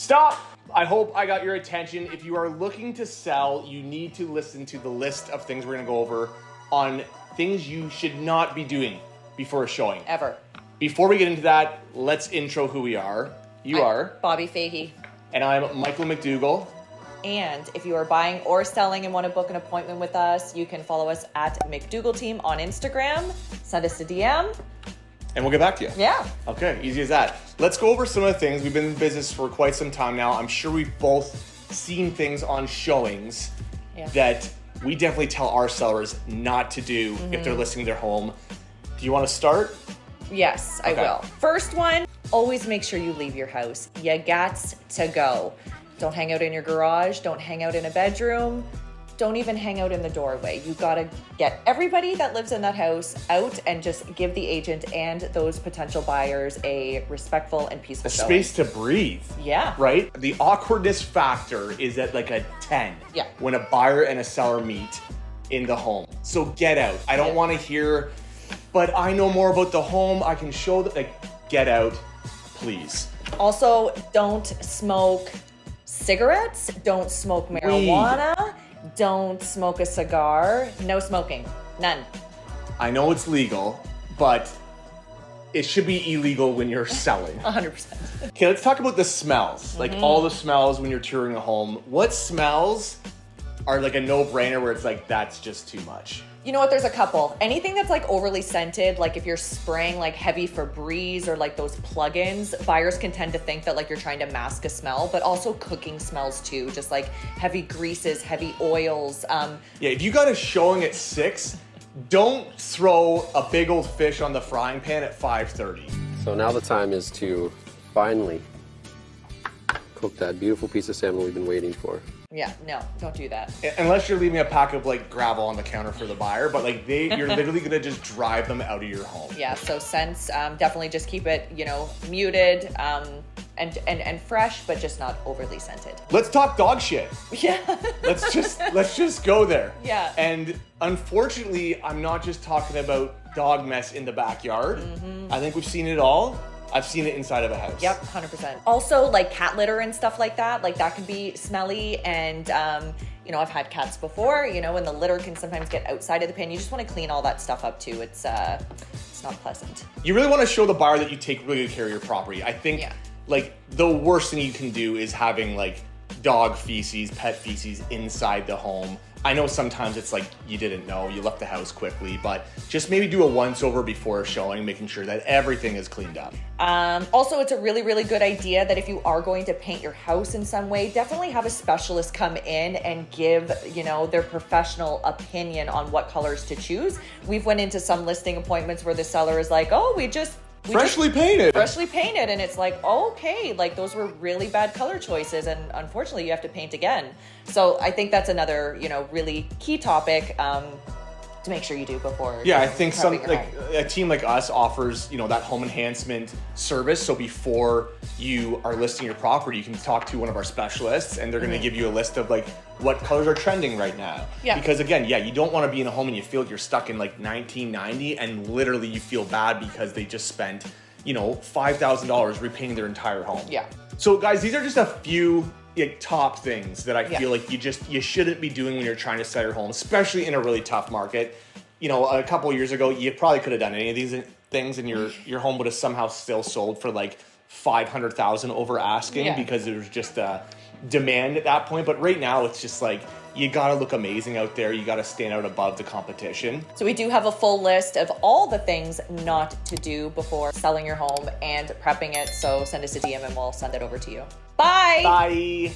Stop! I hope I got your attention. If you are looking to sell, you need to listen to the list of things we're gonna go over on things you should not be doing before a showing. Ever. Before we get into that, let's intro who we are. I'm are Bobby Fahey. And I'm Michael McDougall. And if you are buying or selling and want to book an appointment with us, you can follow us at McDougall Team on Instagram. Send us a DM. And we'll get back to you. Yeah. Okay, easy as that. Let's go over some of the things. We've been in business for quite some time now. I'm sure we've both seen things on showings that we definitely tell our sellers not to do if they're listing their home. Do you want to start? Yes, I will. First one, always make sure you leave your house. You gots to go. Don't hang out in your garage. Don't hang out in a bedroom. Don't even hang out in the doorway. You gotta get everybody that lives in that house out and just give the agent and those potential buyers a respectful and peaceful showing. Space to breathe. Yeah. Right? The awkwardness factor is at like a 10 when a buyer and a seller meet in the home. So get out. I don't want to hear, but I know more about the home. I can show that. Like, get out, please. Also, don't smoke cigarettes. Don't smoke marijuana. Weed. Don't smoke a cigar. No smoking. None. I know it's legal, but it should be illegal when you're selling. 100%. Okay, let's talk about the smells. Like all the smells when you're touring a home. What smells are like a no-brainer where it's like, that's just too much? You know what? There's a couple. Anything that's like overly scented, like if you're spraying like heavy Febreze or like those plugins, buyers can tend to think that like you're trying to mask a smell, but also cooking smells too. Just like heavy greases, heavy oils. Yeah, if you got a showing at 6, don't throw a big old fish on the frying pan at 5:30. So now the time is to finally cook that beautiful piece of salmon we've been waiting for. Yeah, no, don't do that. Unless you're leaving a pack of like gravel on the counter for the buyer, but like you're literally gonna just drive them out of your home. Yeah, so scents, definitely just keep it, muted and fresh, but just not overly scented. Let's talk dog shit. Yeah. let's just go there. Yeah. And unfortunately, I'm not just talking about dog mess in the backyard. I think we've seen it all. I've seen it inside of a house. Yep, 100%. Also, like cat litter and stuff like that can be smelly. And, I've had cats before, and the litter can sometimes get outside of the pen. You just want to clean all that stuff up too. It's not pleasant. You really want to show the buyer that you take really good care of your property. I think like the worst thing you can do is having like dog feces, pet feces inside the home. I know sometimes it's like you didn't know, you left the house quickly, but just maybe do a once over before a showing, making sure that everything is cleaned up. Also, it's a really, really good idea that if you are going to paint your house in some way, definitely have a specialist come in and give, their professional opinion on what colors to choose. We've went into some listing appointments where the seller is like, oh, we just freshly painted, and it's like, oh, okay, like those were really bad color choices, and unfortunately you have to paint again. So I think that's another really key topic to make sure you do before. I think a team like us offers that home enhancement service. So before you are listing your property, you can talk to one of our specialists, and they're going to give you a list of like what colors are trending right now. Because again, you don't want to be in a home and you feel like you're stuck in like 1990 and literally you feel bad because they just spent $5,000 repainting their entire home. So guys, these are just a few top things that I feel like you shouldn't be doing when you're trying to sell your home, especially in a really tough market. A couple of years ago, you probably could have done any of these things and your home would have somehow still sold for like $500,000 over asking because there was just a demand at that point. But right now it's just like, you gotta look amazing out there. You gotta stand out above the competition. So we do have a full list of all the things not to do before selling your home and prepping it. So send us a DM and we'll send it over to you. Bye. Bye.